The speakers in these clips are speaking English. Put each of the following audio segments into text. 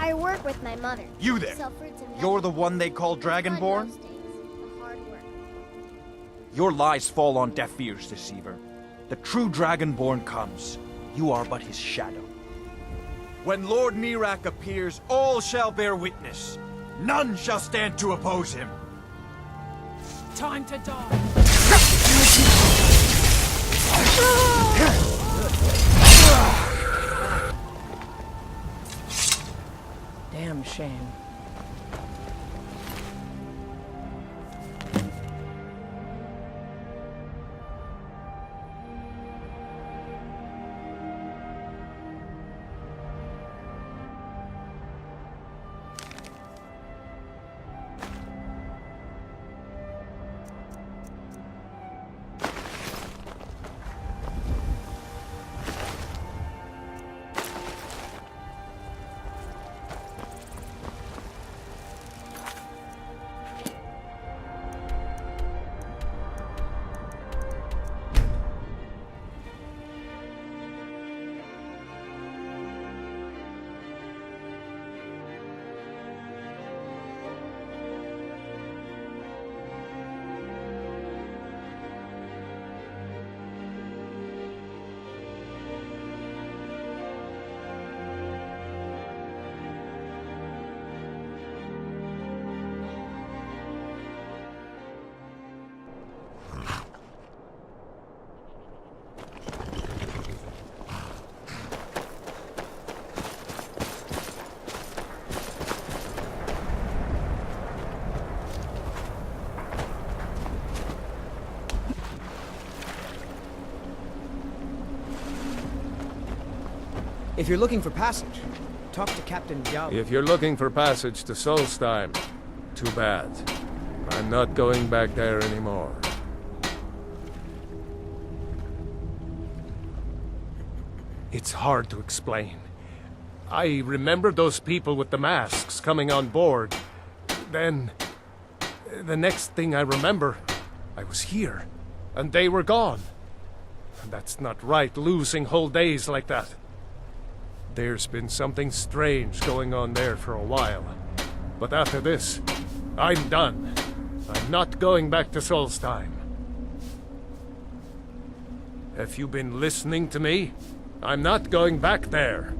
I work with my mother. You there! Sell fruits and You're the vegetables. one they call It's fun Dragonborn? most days. The hard work. Your lies fall on deaf ears, deceiver. The true Dragonborn comes. You are but his shadow. When Lord Nirak appears, all shall bear witness. None shall stand to oppose him. Time to die. Damn shame. If you're looking for passage, talk to Captain Yao. If you're looking for passage to Solstheim, too bad. I'm not going back there anymore. It's hard to explain. I remember those people with the masks coming on board. Then, the next thing I remember, I was here, and they were gone. That's not right, losing whole days like that. There's been something strange going on there for a while. But after this, I'm done. I'm not going back to Solstheim. Have you been listening to me? I'm not going back there.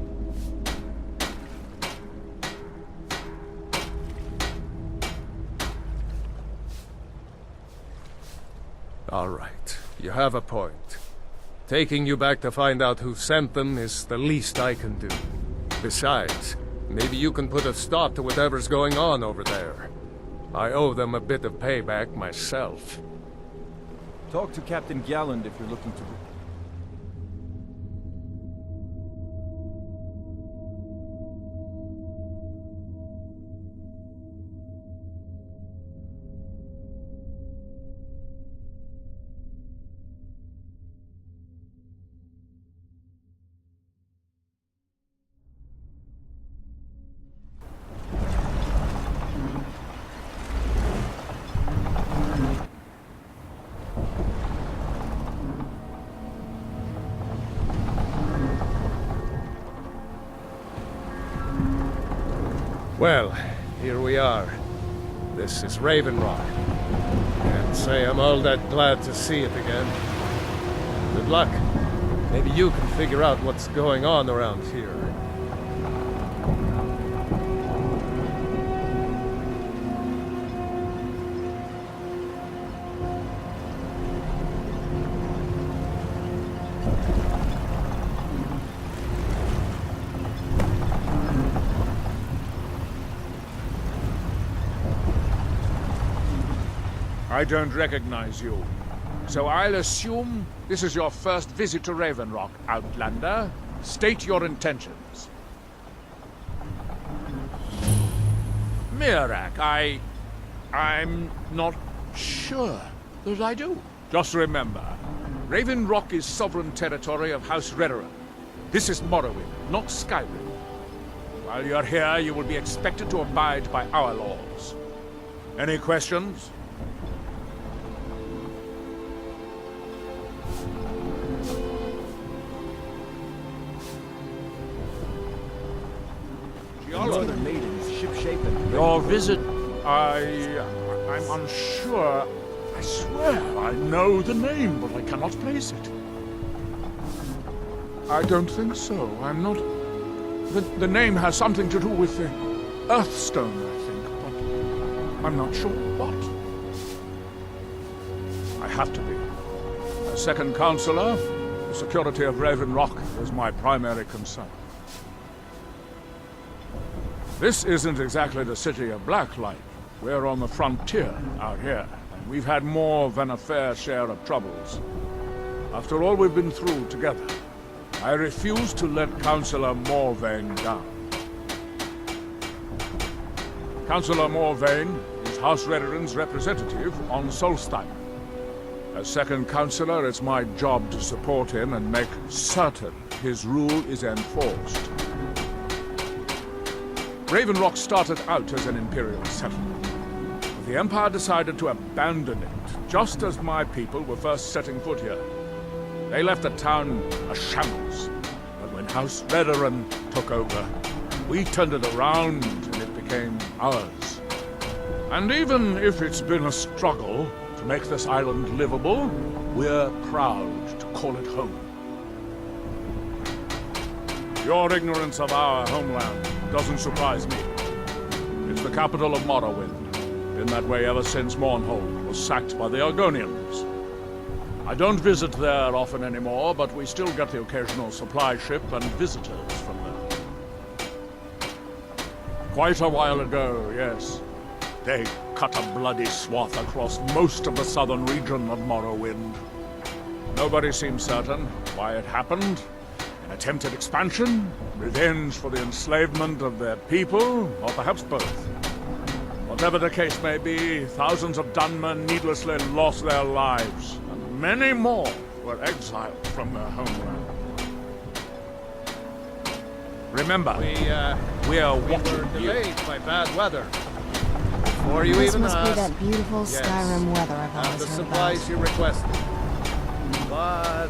All right, you have a point. Taking you back to find out who sent them is the least I can do. Besides, maybe you can put a stop to whatever's going on over there. I owe them a bit of payback myself. Talk to Captain Galland if you're looking to... Well, here we are. This is Raven Rock. Can't say I'm all that glad to see it again. Good luck. Maybe you can figure out what's going on around here. I don't recognize you. So I'll assume this is your first visit to Raven Rock, Outlander. State your intentions. Mirak, I'm not sure that I do. Just remember, Raven Rock is sovereign territory of House Redoran. This is Morrowind, not Skyrim. While you're here, you will be expected to abide by our laws. Any questions? Your visit, I'm unsure. I swear I know the name, but I cannot place it. I don't think so. I'm not... The name has something to do with the Earthstone, I think, but I'm not sure what. I have to be. As second counselor, the security of Raven Rock is my primary concern. This isn't exactly the city of Blacklight. We're on the frontier out here, and we've had more than a fair share of troubles. After all we've been through together, I refuse to let Councillor Morvain down. Councillor Morvain is House Redderan's representative on Solstein. As second councillor, it's my job to support him and make certain his rule is enforced. Raven Rock started out as an Imperial settlement, but the Empire decided to abandon it, just as my people were first setting foot here. They left the town a shambles, but when House Redderan took over, we turned it around and it became ours. And even if it's been a struggle to make this island livable, we're proud to call it home. Your ignorance of our homeland doesn't surprise me. It's the capital of Morrowind. Been that way ever since Mournhold was sacked by the Argonians. I don't visit there often anymore, but we still get the occasional supply ship and visitors from there. Quite a while ago, yes. They cut a bloody swath across most of the southern region of Morrowind. Nobody seems certain why it happened. An attempted expansion, revenge for the enslavement of their people, or perhaps both. Whatever the case may be, thousands of Dunmen needlessly lost their lives, and many more were exiled from their homeland. Remember, we are watching you. Delayed by bad weather. Before you This even must be asked, that beautiful yes, Skyrim weather I've and always the heard supplies about. you requested. But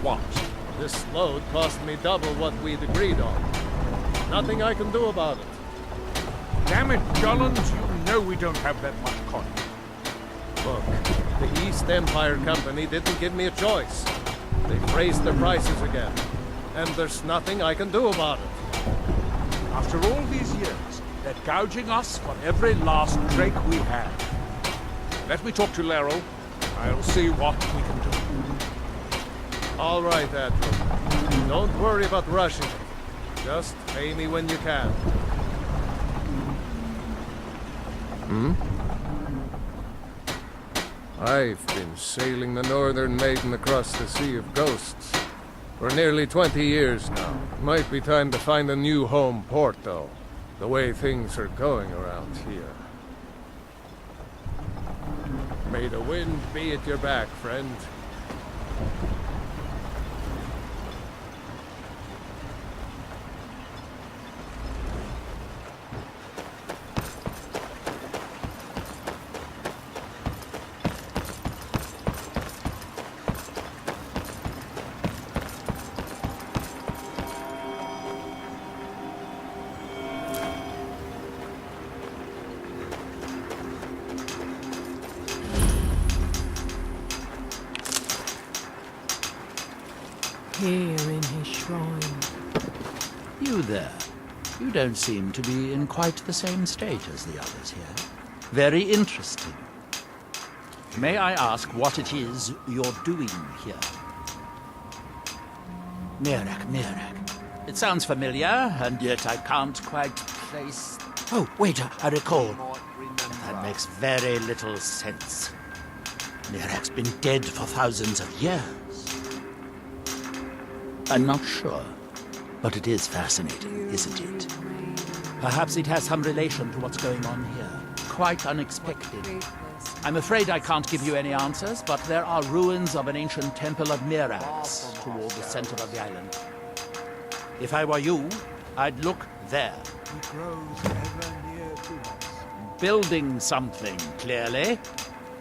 what? This load cost me double what we'd agreed on. Nothing I can do about it. Damn it, Jolland, you know we don't have that much coin. Look, the East Empire Company didn't give me a choice. They've raised their prices again, and there's nothing I can do about it. After all these years, they're gouging us for every last drake we have. Let me talk to Laeral. I'll see what we can do. All right, Admiral. Don't worry about rushing it. Just pay me when you can. I've been sailing the Northern Maiden across the Sea of Ghosts for nearly 20 years now. Might be time to find a new home port, though. The way things are going around here. May the wind be at your back, friend. Here in his shrine. You there. You don't seem to be in quite the same state as the others here. Very interesting. May I ask what it is you're doing here? Mirak. It sounds familiar, and yet I can't quite place... Oh, wait, I recall. That makes very little sense. Mirak's been dead for thousands of years. I'm not sure, but it is fascinating, isn't it? Perhaps it has some relation to what's going on here. Quite unexpected. I'm afraid I can't give you any answers, but there are ruins of an ancient temple of Mirax toward the center of the island. If I were you, I'd look there. Building something, clearly,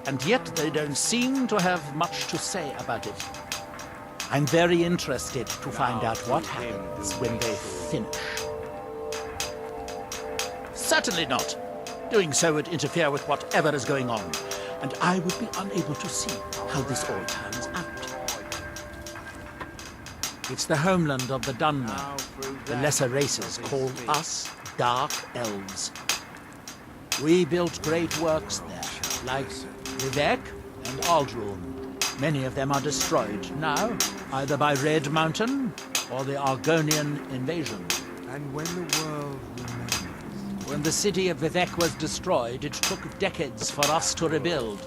and yet they don't seem to have much to say about it. I'm very interested to find out what happens when they finish. Certainly not. Doing so would interfere with whatever is going on, and I would be unable to see how this all turns out. It's the homeland of the Dunmer. The lesser races call us Dark Elves. We built great works there, like Vivek and Aldrun. Many of them are destroyed now, either by Red Mountain or the Argonian invasion. And when the world remembers. When the city of Vivek was destroyed, it took decades for us to rebuild.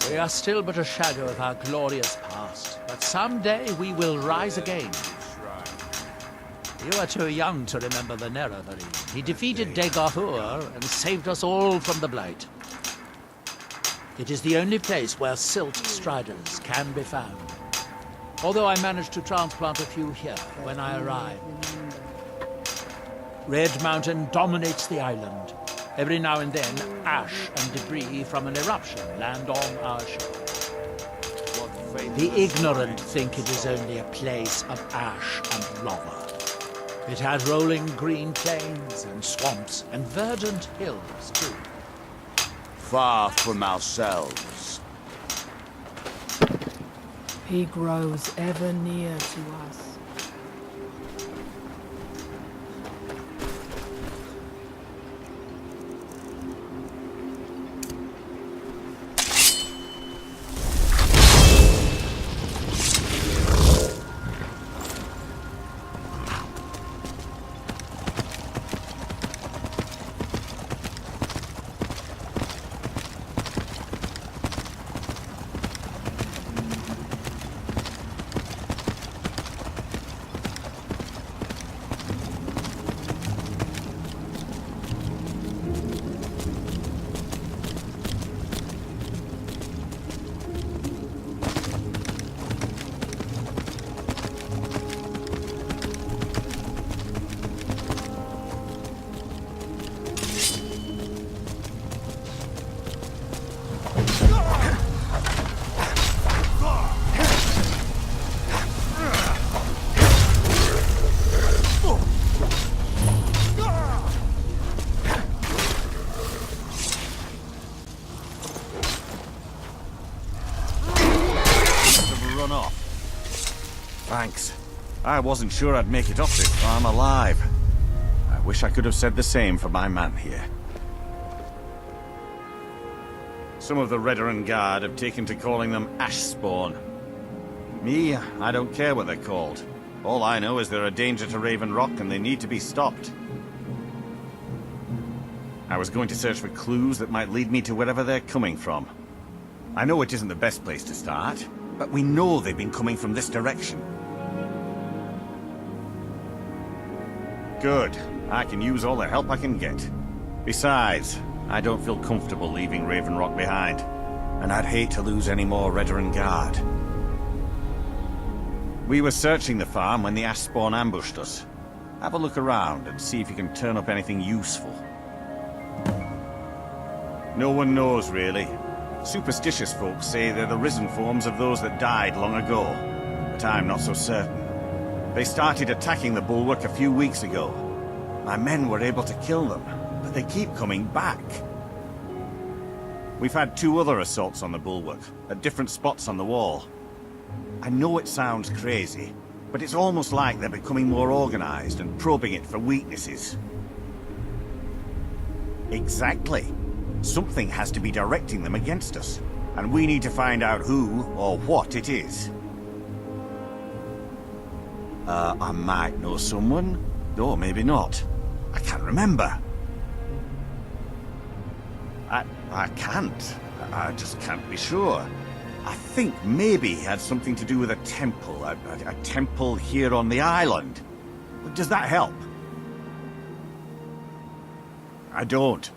We are still but a shadow of our glorious past, but someday we will rise again. You are too young to remember the Nerevarine. He defeated Dagahur and saved us all from the Blight. It is the only place where Silt Striders can be found. Although I managed to transplant a few here when I arrived. Red Mountain dominates the island. Every now and then, ash and debris from an eruption land on our shore. The ignorant think it is only a place of ash and lava. It has rolling green plains and swamps and verdant hills, too. Far from ourselves. He grows ever near to us. Thanks. I wasn't sure I'd make it off this farm alive. I wish I could have said the same for my man here. Some of the Redoran Guard have taken to calling them Ashspawn. Me, I don't care what they're called. All I know is they're a danger to Raven Rock and they need to be stopped. I was going to search for clues that might lead me to wherever they're coming from. I know it isn't the best place to start, but we know they've been coming from this direction. Good. I can use all the help I can get. Besides, I don't feel comfortable leaving Raven Rock behind, and I'd hate to lose any more Redoran Guard. We were searching the farm when the Ashspawn ambushed us. Have a look around and see if you can turn up anything useful. No one knows, really. Superstitious folks say they're the risen forms of those that died long ago, but I'm not so certain. They started attacking the bulwark a few weeks ago. My men were able to kill them, but they keep coming back. We've had 2 other assaults on the bulwark, at different spots on the wall. I know it sounds crazy, but it's almost like they're becoming more organized and probing it for weaknesses. Exactly. Something has to be directing them against us, and we need to find out who or what it is. I might know someone, or maybe not. I can't remember. I can't. I just can't be sure. I think maybe it had something to do with a temple. A temple here on the island. Does that help? I don't.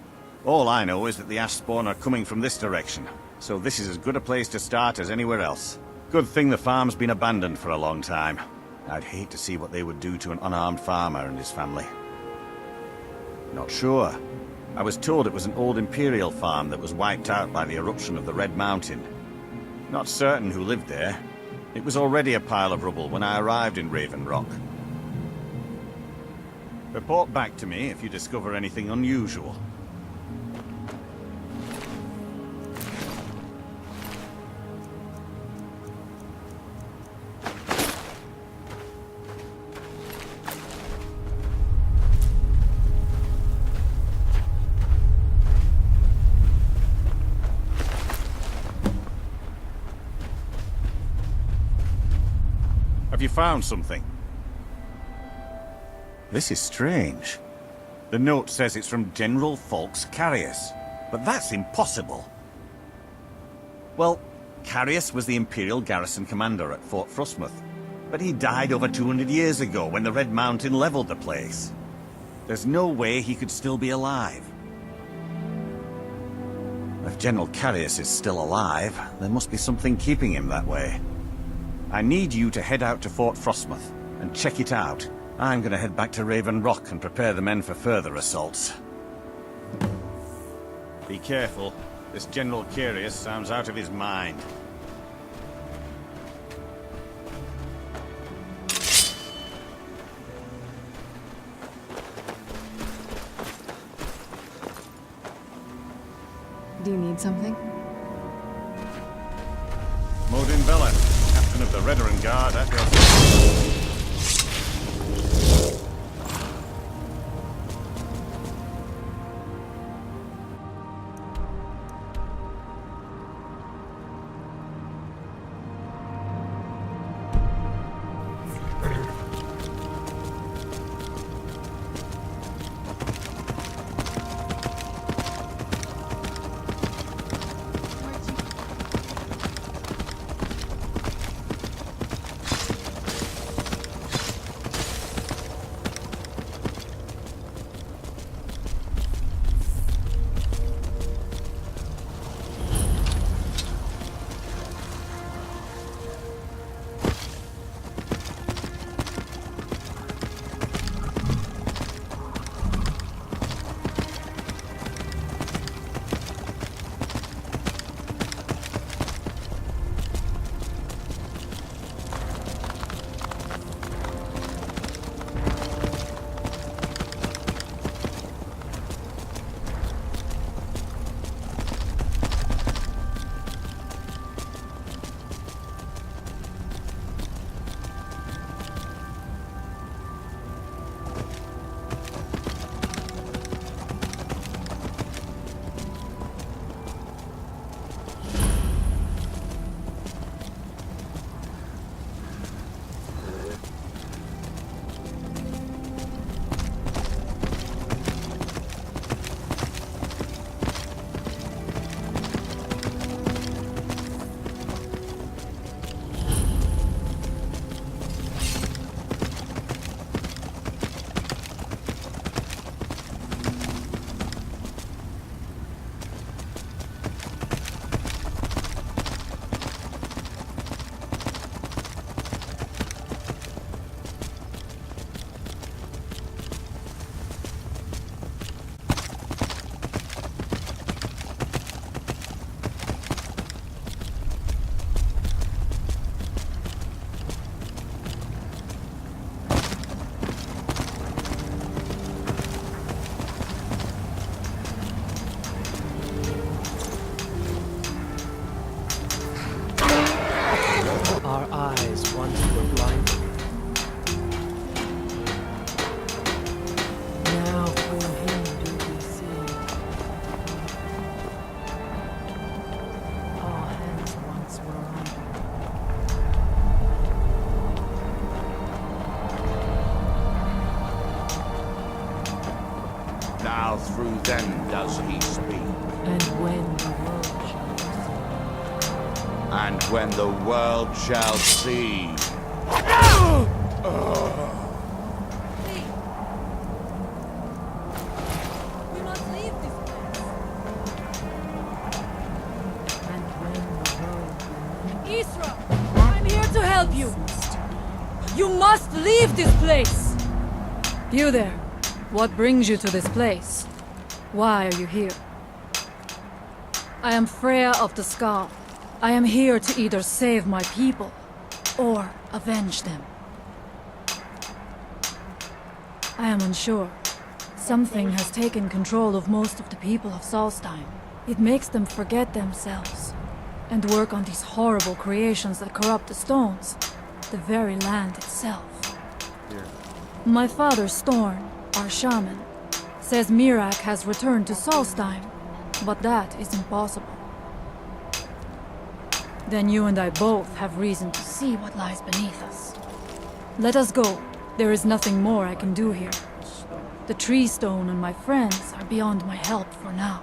All I know is that the Ashspawn are coming from this direction, so this is as good a place to start as anywhere else. Good thing the farm's been abandoned for a long time. I'd hate to see what they would do to an unarmed farmer and his family. Not sure. I was told it was an old Imperial farm that was wiped out by the eruption of the Red Mountain. Not certain who lived there. It was already a pile of rubble when I arrived in Raven Rock. Report back to me if you discover anything unusual. Have you found something? This is strange. The note says it's from General Falks Carius, but that's impossible. Well, Carius was the Imperial garrison commander at Fort Frostmoth, but he died over 200 years ago when the Red Mountain leveled the place. There's no way he could still be alive. If General Carius is still alive, there must be something keeping him that way. I need you to head out to Fort Frostmoth and check it out. I'm gonna head back to Raven Rock and prepare the men for further assaults. Be careful. This General Carius sounds out of his mind. Do you need something? Modin Velen, captain of the Redoran Guard at your service. Our eyes once were blinded. Now through him do we see. Our hands once were under. Now through them does he speak. And when the world shall see. And when the world shall see. We must leave this place. And when the world will Isra, I'm here to help you. You must leave this place. You there. What brings you to this place? Why are you here? I am Freya of the Scar. I am here to either save my people or avenge them. I am unsure. Something has taken control of most of the people of Solstheim. It makes them forget themselves and work on these horrible creations that corrupt the stones, the very land itself. My father, Storn, our shaman, says Mirak has returned to Solstheim, but that is impossible. Then you and I both have reason to see what lies beneath us. Let us go. There is nothing more I can do here. The tree stone and my friends are beyond my help for now.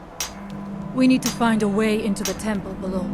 We need to find a way into the temple below.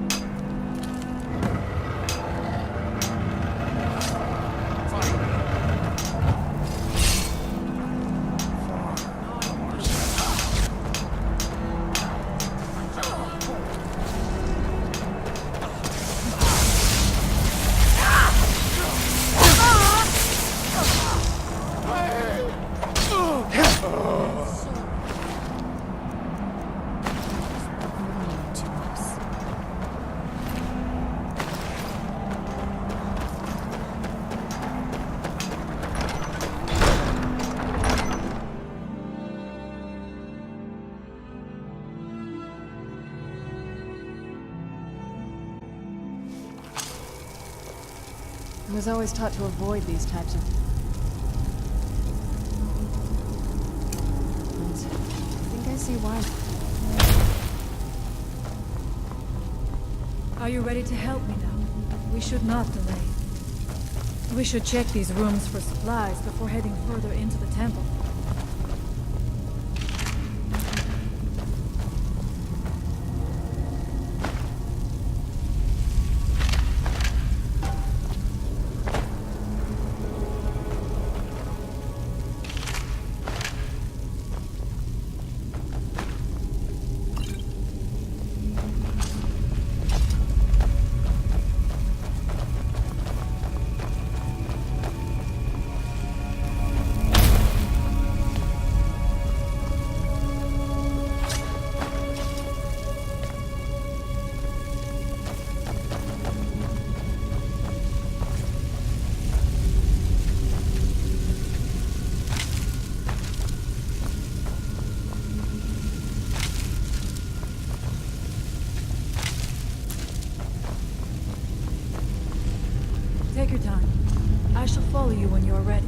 I was always taught to avoid these types of... I think I see why. Are you ready to help me now? We should not delay. We should check these rooms for supplies before heading further into the temple. Take your time. I shall follow you when you are ready.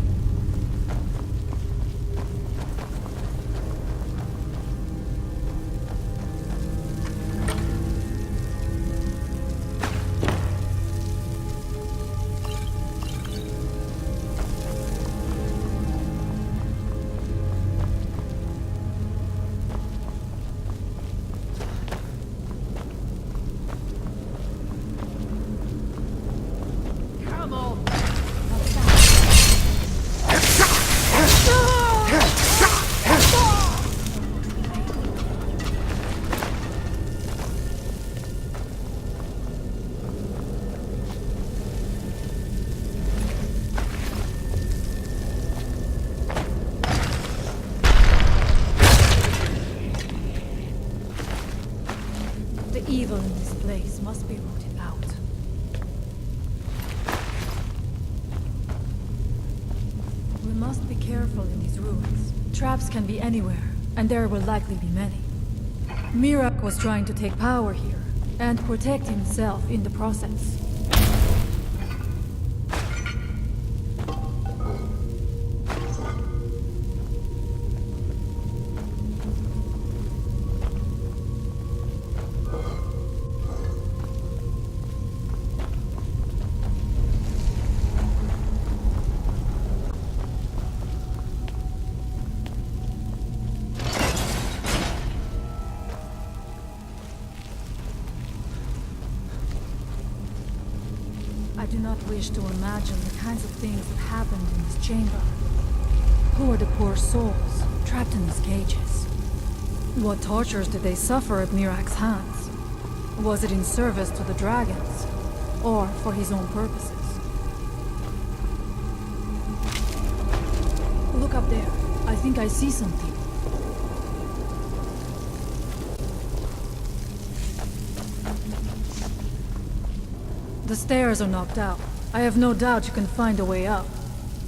The evil in this place must be rooted out. We must be careful in these ruins. Traps can be anywhere, and there will likely be many. Mirak was trying to take power here, and protect himself in the process. I do not wish to imagine the kinds of things that happened in this chamber. Who are the poor souls trapped in these cages? What tortures did they suffer at Mirak's hands? Was it in service to the dragons, or for his own purposes? Look up there. I think I see something. The stairs are knocked out. I have no doubt you can find a way up.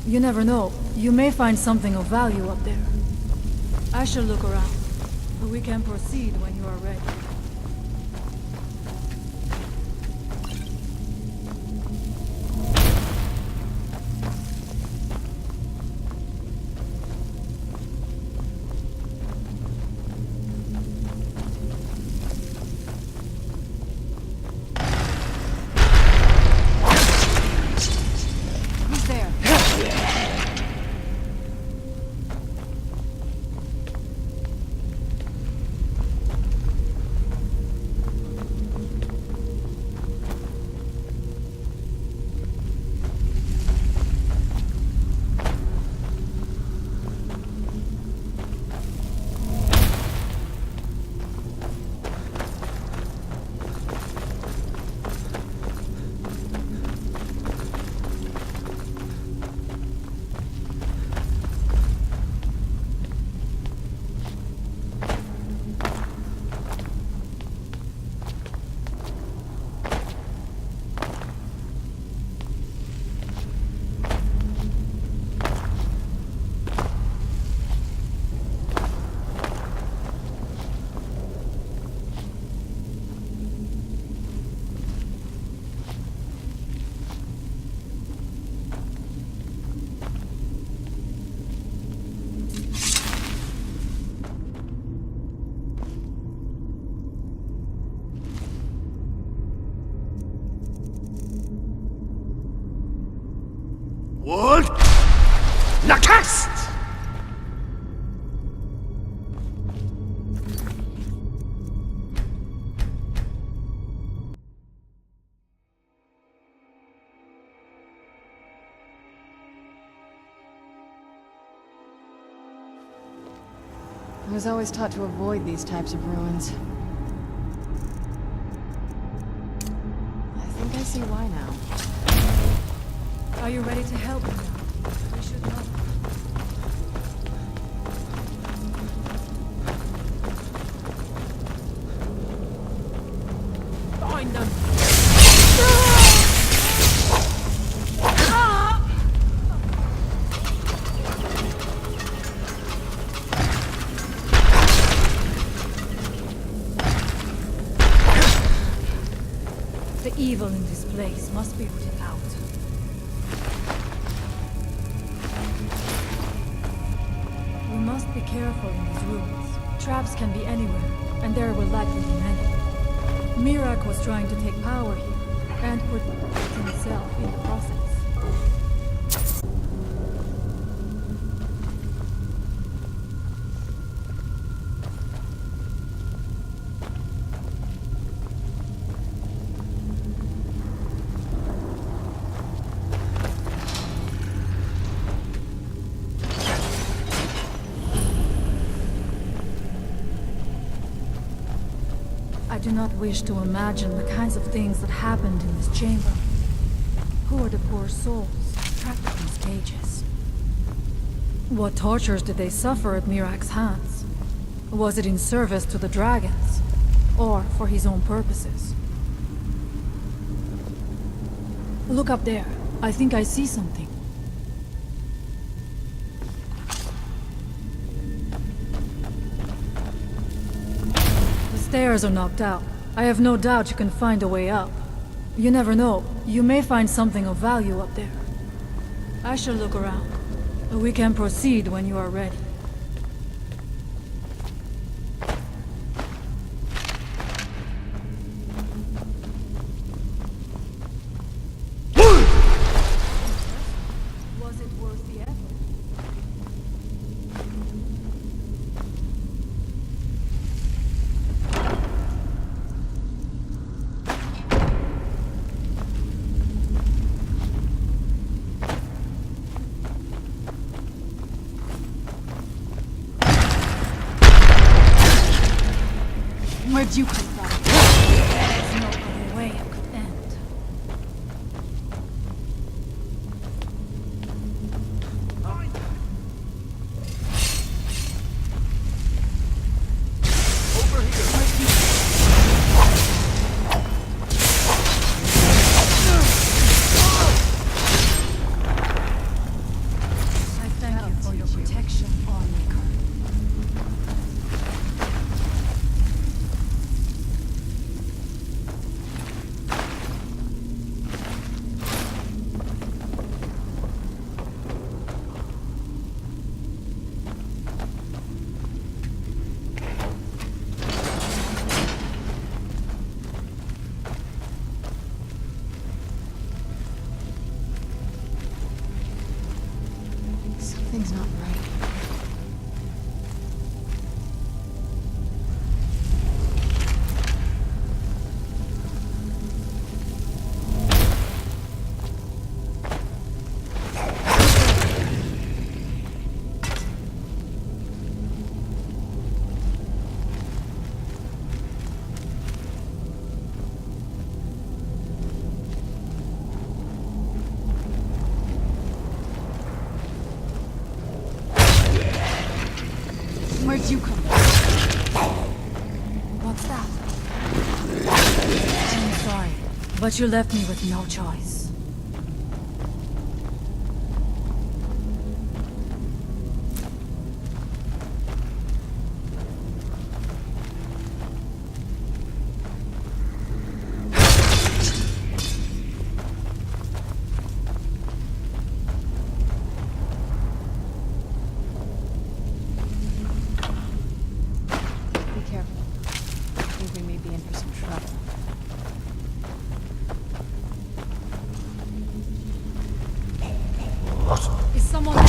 You never know. You may find something of value up there. I shall look around. We can proceed when you are ready. What? Nakast! I was always taught to avoid these types of ruins. I think I see why now. Are you ready to help me now? We should know. Find them! The evil in this place must be rooted out. We must be careful in these ruins. Traps can be anywhere, and there will likely be many. Mirak was trying to take power here, and put himself in the process. I do not wish to imagine the kinds of things that happened in this chamber. Who are the poor souls trapped in these cages? What tortures did they suffer at Mirak's hands? Was it in service to the dragons, or for his own purposes? Look up there. I think I see something. The stairs are knocked out. I have no doubt you can find a way up. You never know. You may find something of value up there. I shall look around. We can proceed when you are ready. Was it worth the effort? Something's not right. Where'd you come from? What's that? I'm sorry, but you left me with no choice. Be careful. I think we may be in for some trouble. Is someone there?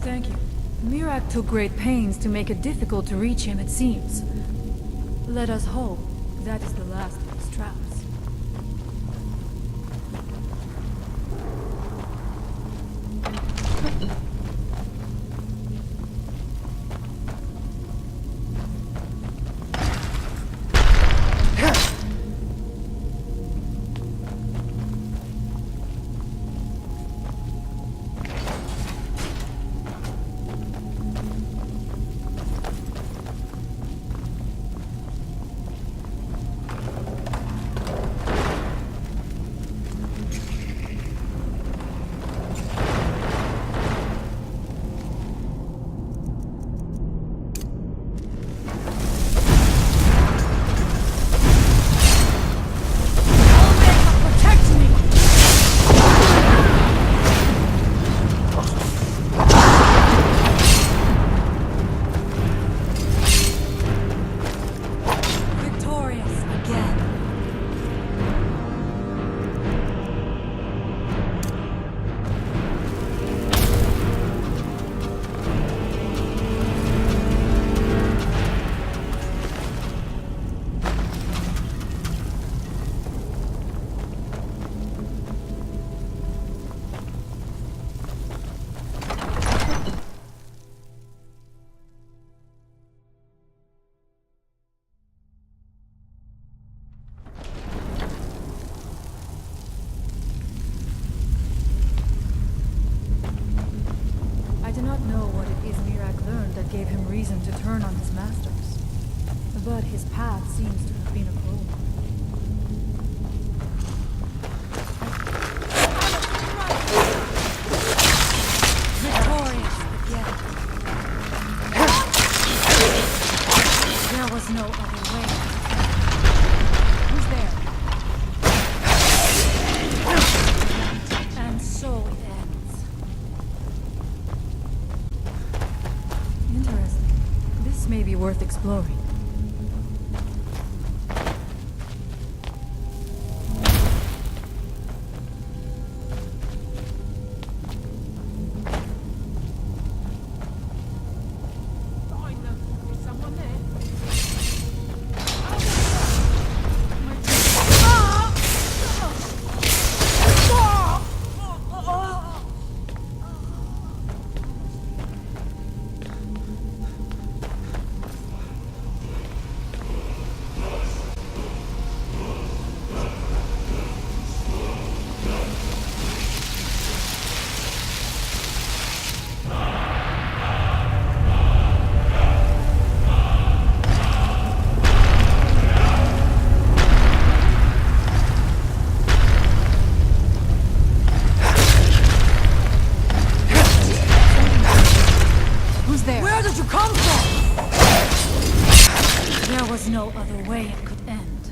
Thank you. Mirak took great pains to make it difficult to reach him, it seems. Let us hope that is the last of his traps. Gave him reason to turn on his masters. But his path seems to have been a cruel one. Victorious again. There was no other way. Who's there? And so it ends. Interesting. This may be worth exploring. was no other way it could end.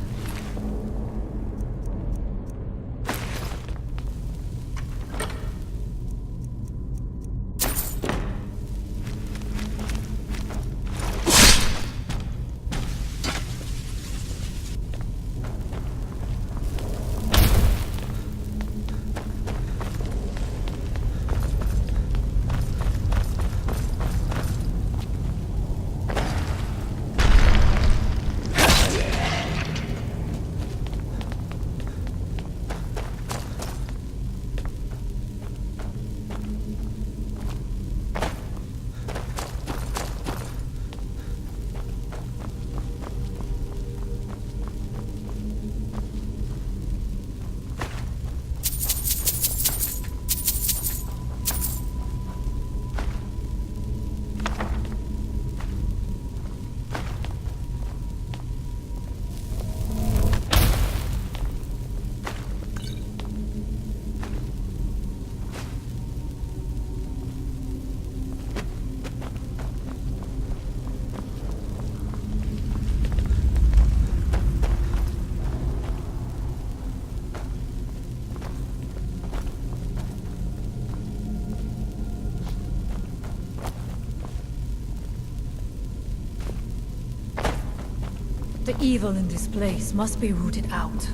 The evil in this place must be rooted out.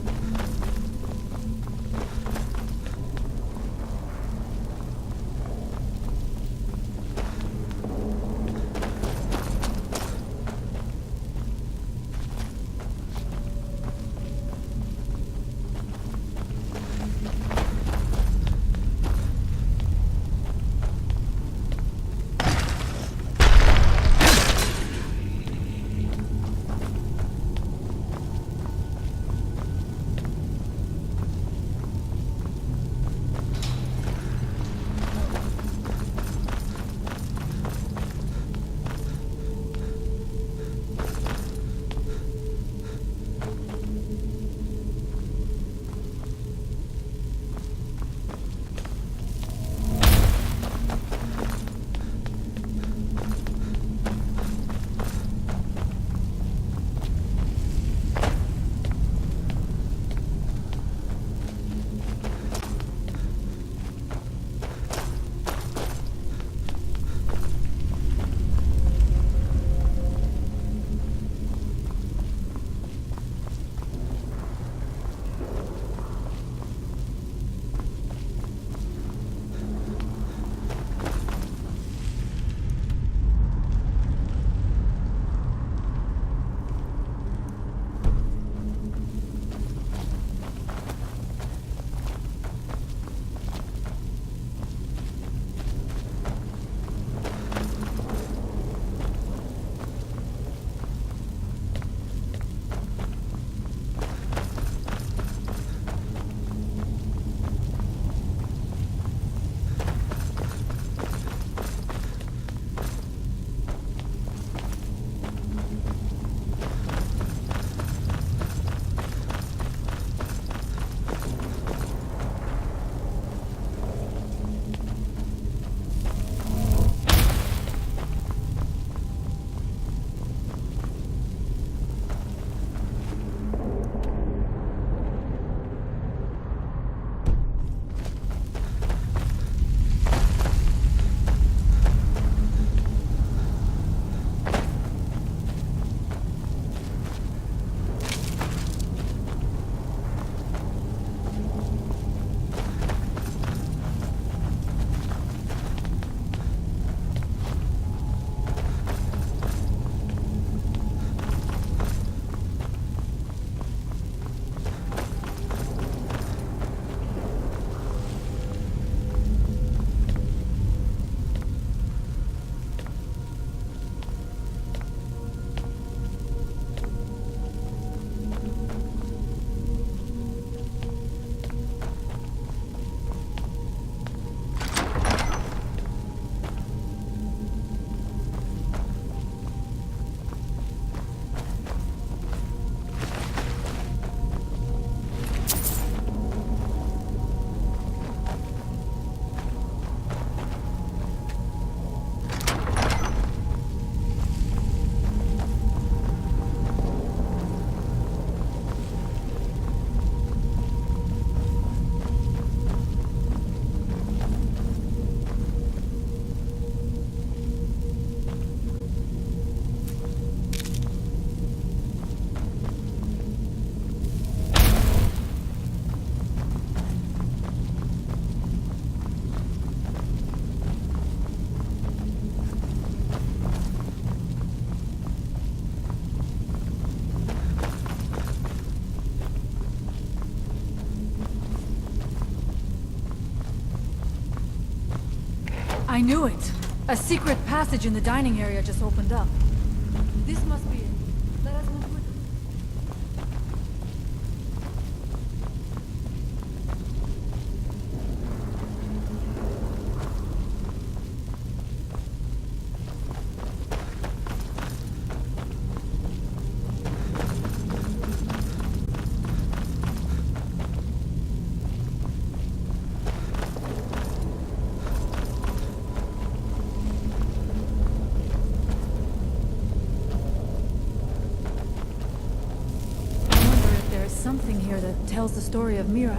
I knew it. A secret passage in the dining area just opened up. This must be it. Let us move quickly. Something here that tells the story of Mira.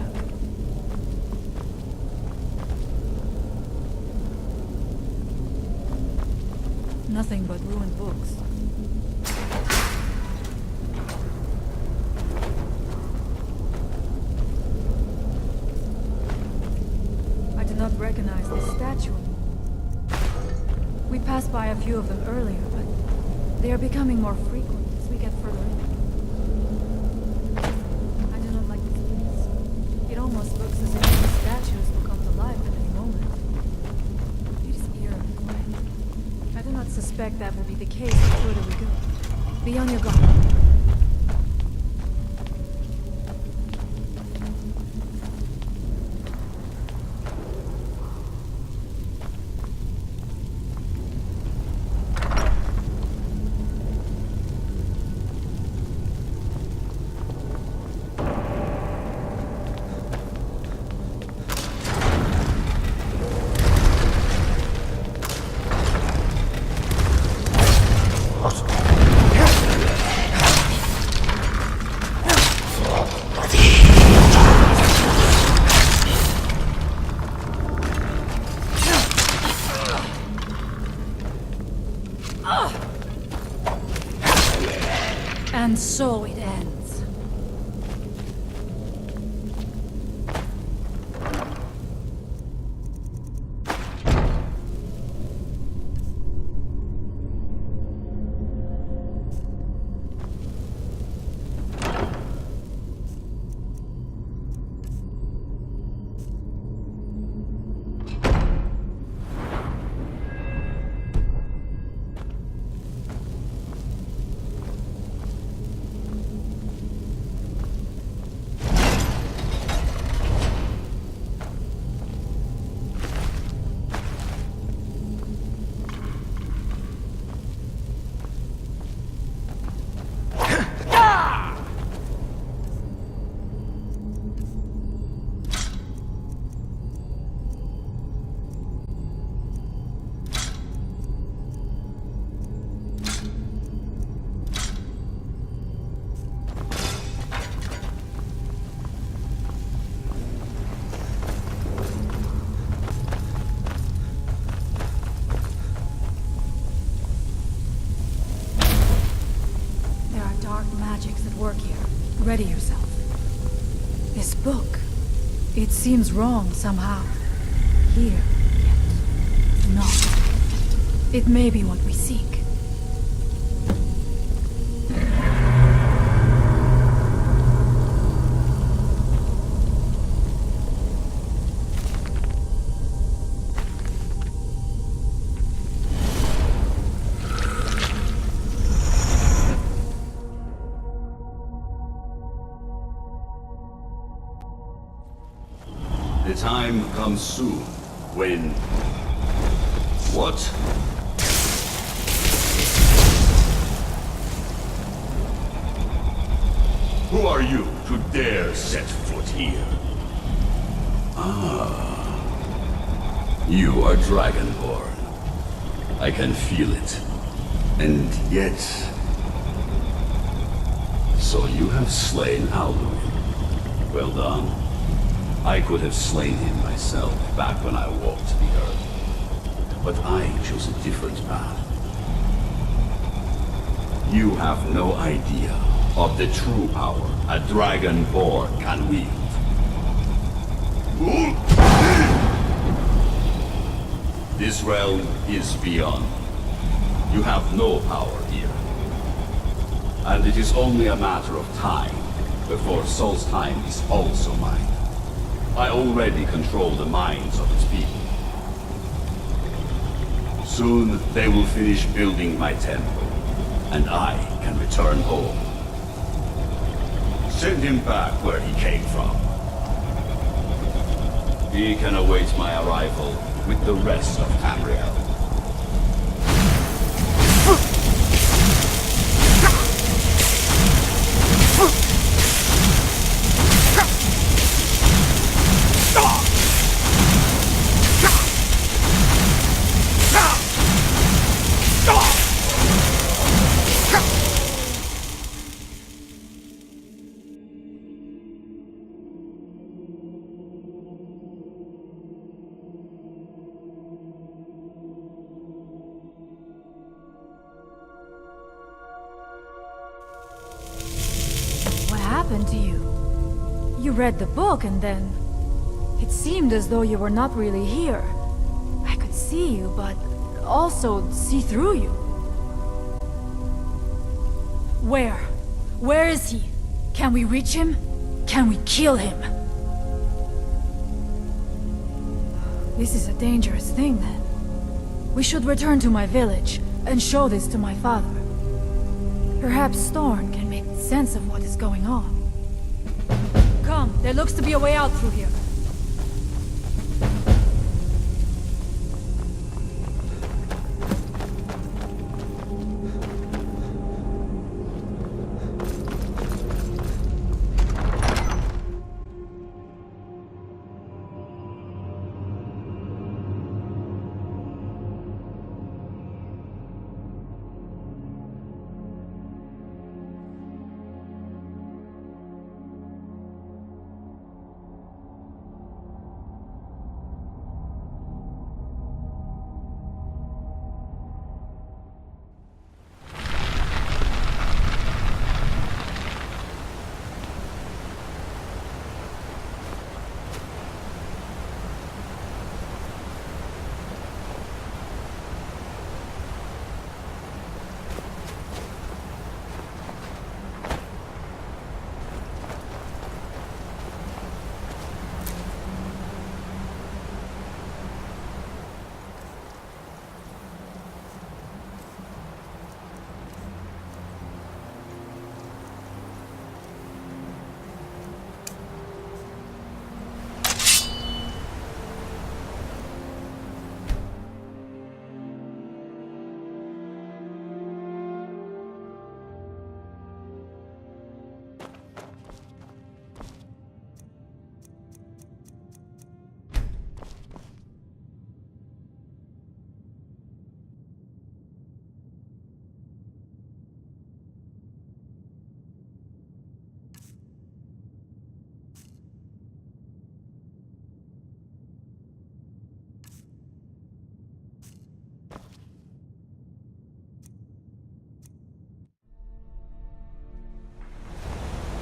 Nothing but ruined books. I do not recognize this statue. We passed by a few of them earlier, but they are becoming more frequent as we get further in. It almost looks as if these statues will come to life at any moment. It is eerily quiet. I do not suspect that will be the case the further we go. Be on your guard. And so it ends. Ready yourself. This book, it seems wrong somehow. Here, yet not. It may be what we seek. The time comes soon when... What? Who are you to dare set foot here? Ah. You are Dragonborn. I can feel it. And yet... So you have slain Alduin. Well done. I could have slain him myself back when I walked the earth. But I chose a different path. You have no idea of the true power a Dragonborn can wield. This realm is beyond. You have no power here. And it is only a matter of time before Solstheim is also mine. I already control the minds of its people. Soon they will finish building my temple, and I can return home. Send him back where he came from. He can await my arrival with the rest of Tamriel. What happened to you? You read the book and then... It seemed as though you were not really here. I could see you, but also see through you. Where? Where is he? Can we reach him? Can we kill him? This is a dangerous thing, then. We should return to my village and show this to my father. Perhaps Thorn can make sense of what is going on. Come, there looks to be a way out through here.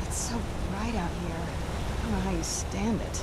It's so bright out here. I don't know how you stand it.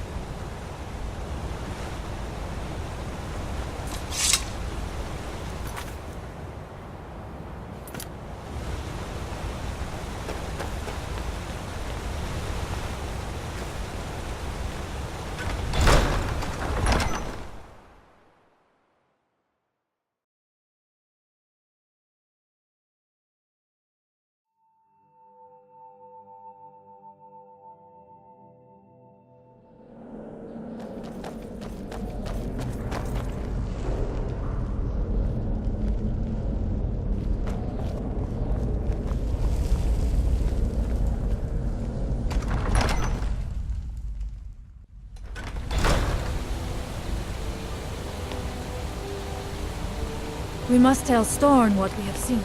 We must tell Storn what we have seen.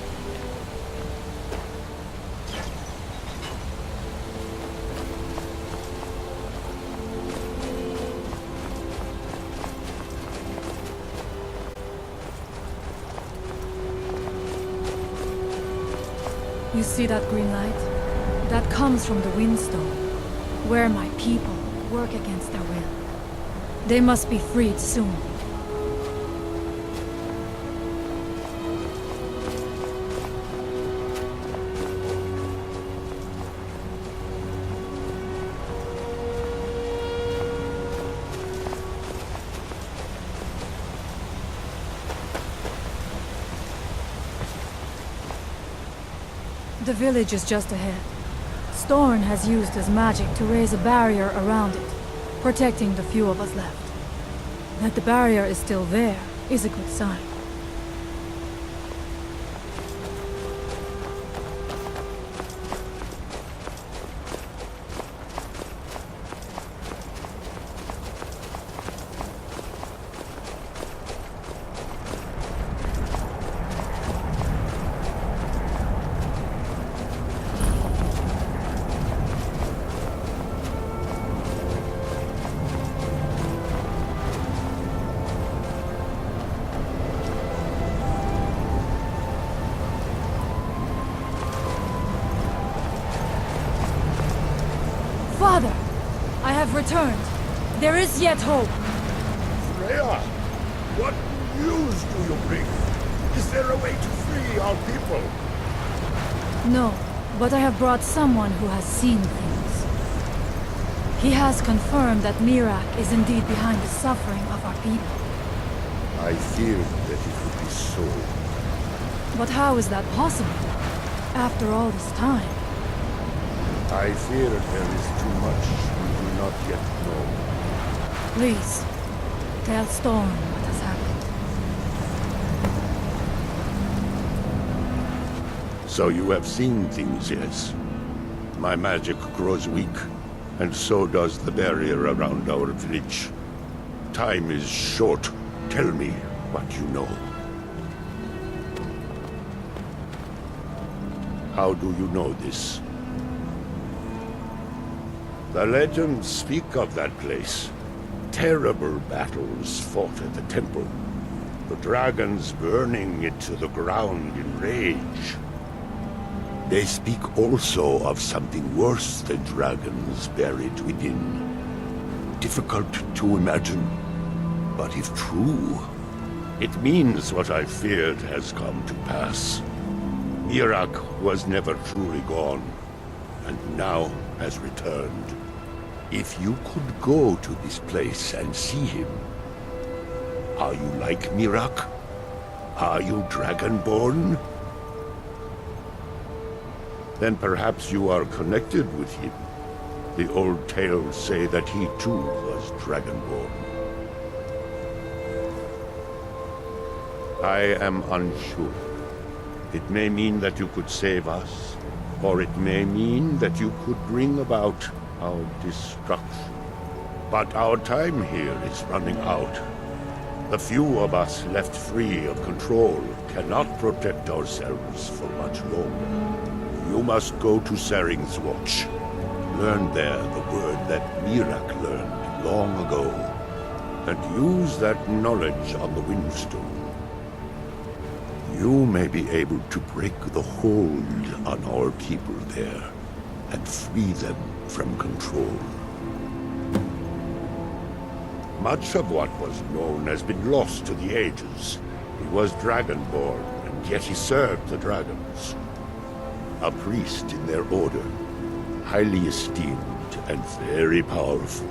You see that green light? That comes from the Windstone, where my people work against their will. They must be freed soon. The village is just ahead. Storn has used his magic to raise a barrier around it, protecting the few of us left. That the barrier is still there is a good sign. Father, I have returned. There is yet hope. Freya, what news do you bring? Is there a way to free our people? No, but I have brought someone who has seen things. He has confirmed that Mirak is indeed behind the suffering of our people. I feared that it would be so. But how is that possible? After all this time? I fear there is too much we do not yet know. Please, tell Storm what has happened. So you have seen things, yes? My magic grows weak, and so does the barrier around our village. Time is short. Tell me what you know. How do you know this? The legends speak of that place. Terrible battles fought at the temple. The dragons burning it to the ground in rage. They speak also of something worse than dragons buried within. Difficult to imagine, but if true, it means what I feared has come to pass. Mirak was never truly gone, and now has returned. If you could go to this place and see him, are you like Mirak? Are you Dragonborn? Then perhaps you are connected with him. The old tales say that he too was Dragonborn. I am unsure. It may mean that you could save us, or it may mean that you could bring about our destruction. But our time here is running out. The few of us left free of control cannot protect ourselves for much longer. You must go to Saring's Watch. Learn there the word that Mirak learned long ago, and use that knowledge on the Windstone. You may be able to break the hold on our people there, and free them from control. Much of what was known has been lost to the ages. He was Dragonborn, and yet he served the dragons. A priest in their order, highly esteemed and very powerful.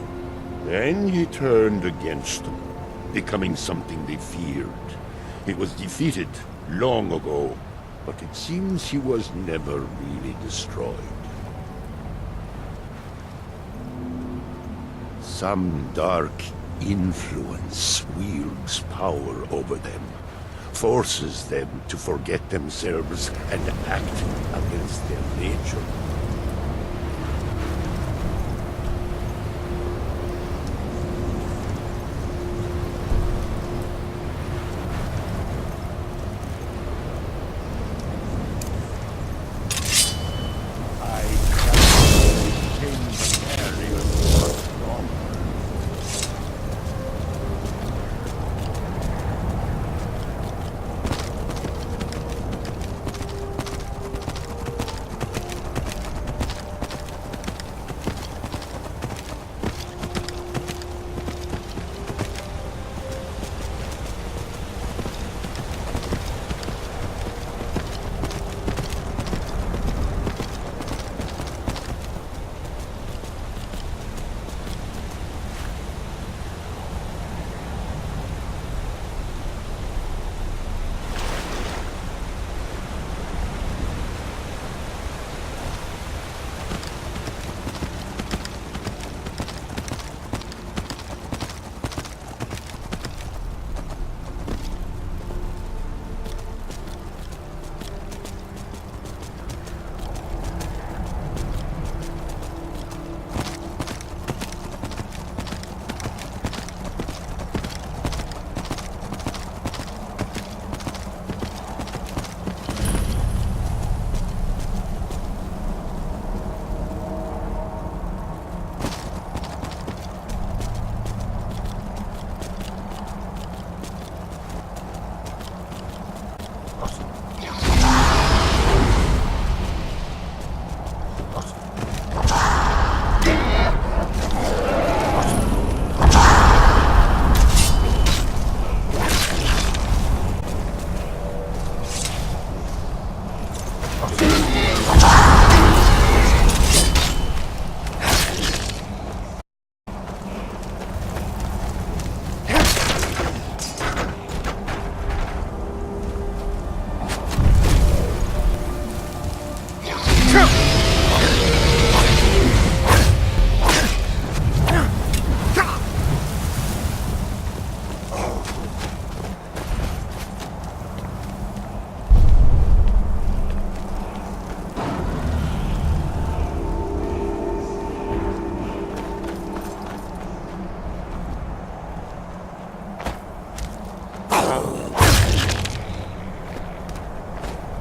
Then he turned against them, becoming something they feared. He was defeated long ago, but it seems he was never really destroyed. Some dark influence wields power over them, forces them to forget themselves and act against their nature.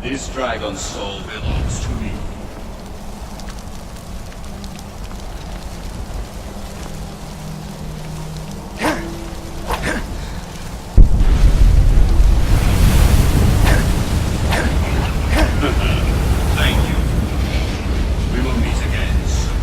This dragon's soul belongs to me. Thank you. We will meet again soon.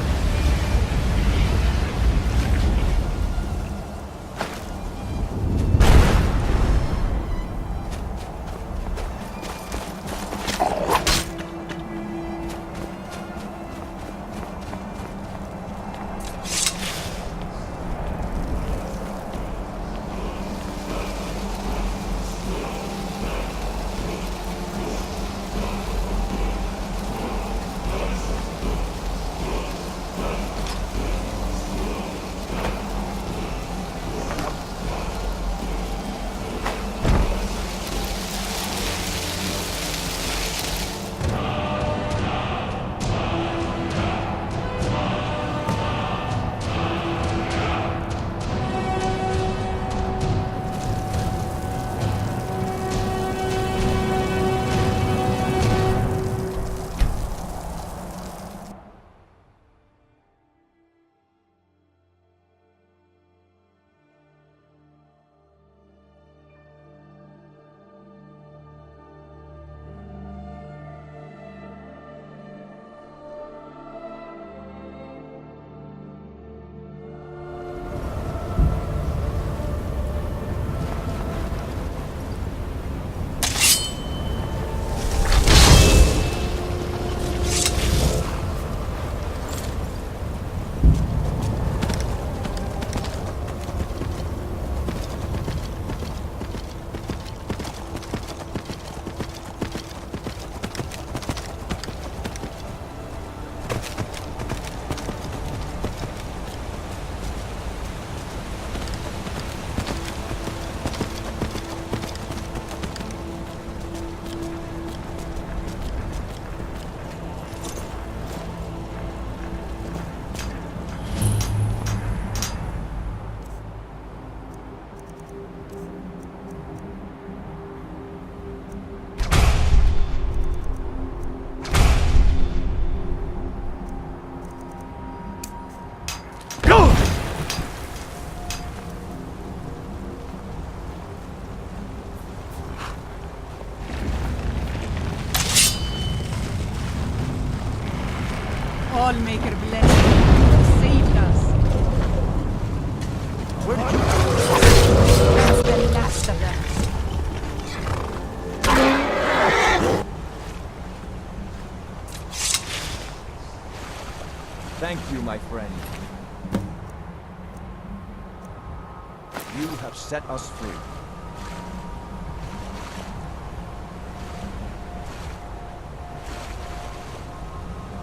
Allmaker bless you. Saved us. Where did you That's the last of them. Thank you, my friend. You have set us free.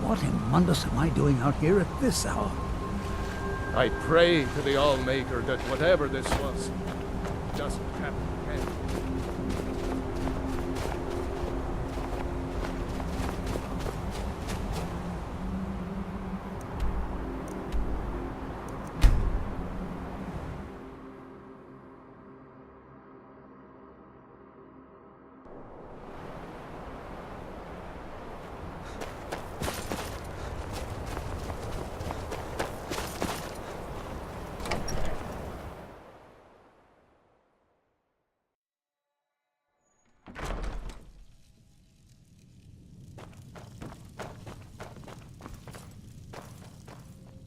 What in Mundus am I doing out here at this hour? I pray to the Allmaker that whatever this was doesn't happen again.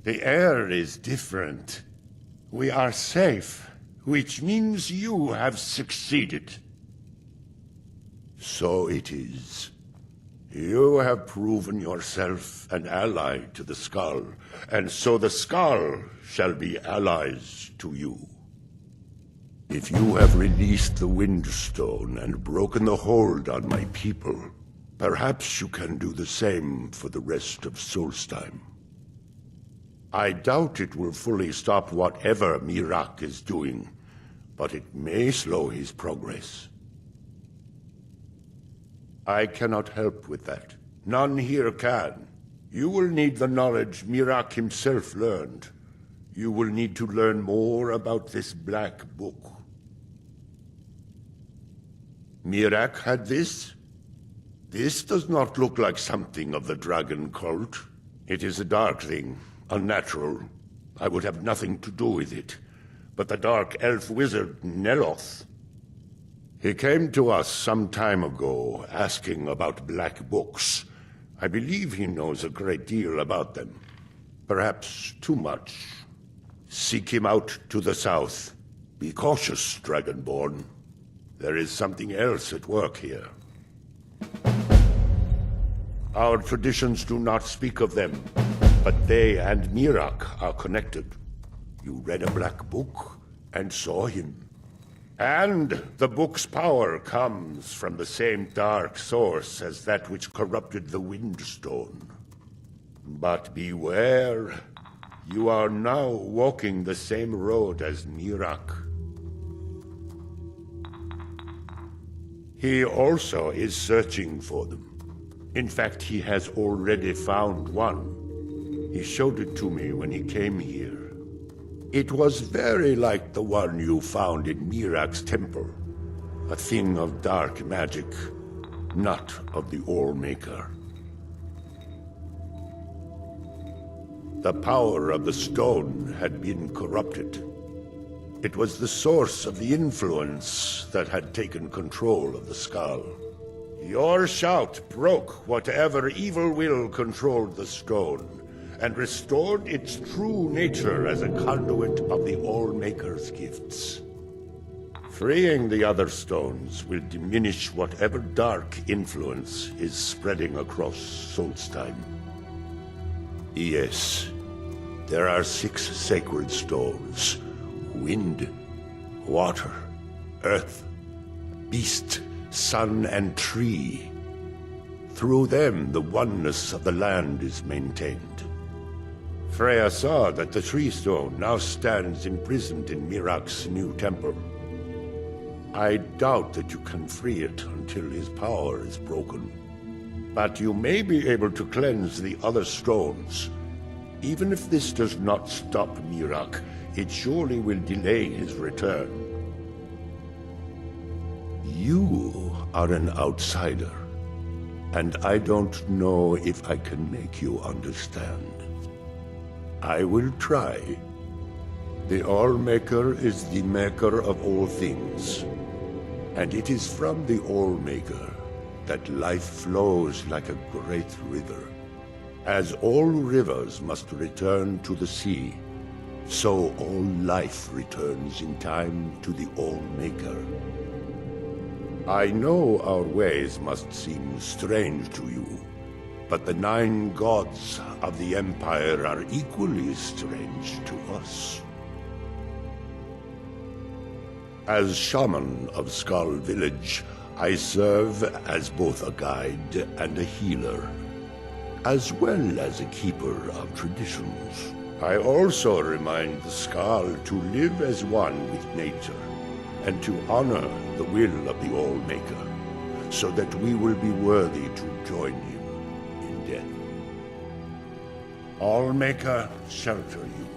The air is different. We are safe, which means you have succeeded. So it is. You have proven yourself an ally to the Skull, and so the Skull shall be allies to you. If you have released the Windstone and broken the hold on my people, perhaps you can do the same for the rest of Solstheim. I doubt it will fully stop whatever Miraak is doing, but it may slow his progress. I cannot help with that. None here can. You will need the knowledge Miraak himself learned. You will need to learn more about this Black Book. Miraak had this? This does not look like something of the dragon cult. It is a dark thing, unnatural. I would have nothing to do with it. But the dark elf wizard, Neloth, he came to us some time ago, asking about black books. I believe he knows a great deal about them. Perhaps too much. Seek him out to the south. Be cautious, Dragonborn. There is something else at work here. Our traditions do not speak of them, but they and Mirak are connected. You read a black book and saw him. And the book's power comes from the same dark source as that which corrupted the Windstone. But beware, you are now walking the same road as Mirak. He also is searching for them. In fact, he has already found one. He showed it to me when he came here. It was very like the one you found in Mirak's temple. A thing of dark magic, not of the All-Maker. The power of the stone had been corrupted. It was the source of the influence that had taken control of the skull. Your shout broke whatever evil will controlled the stone, and restored its true nature as a conduit of the All-Maker's gifts. Freeing the other stones will diminish whatever dark influence is spreading across Solstheim. Yes, there are 6 sacred stones. Wind, water, earth, beast, sun, and tree. Through them, the oneness of the land is maintained. Freya saw that the tree stone now stands imprisoned in Mirak's new temple. I doubt that you can free it until his power is broken. But you may be able to cleanse the other stones. Even if this does not stop Mirak, it surely will delay his return. You are an outsider, and I don't know if I can make you understand. I will try. The All-Maker is the maker of all things, and it is from the All-Maker that life flows like a great river. As all rivers must return to the sea, so all life returns in time to the All-Maker. I know our ways must seem strange to you, but the 9 gods of the Empire are equally strange to us. As shaman of Skull Village, I serve as both a guide and a healer, as well as a keeper of traditions. I also remind the Skull to live as one with nature, and to honor the will of the All-Maker, so that we will be worthy to join him in death. All-Maker, shelter you.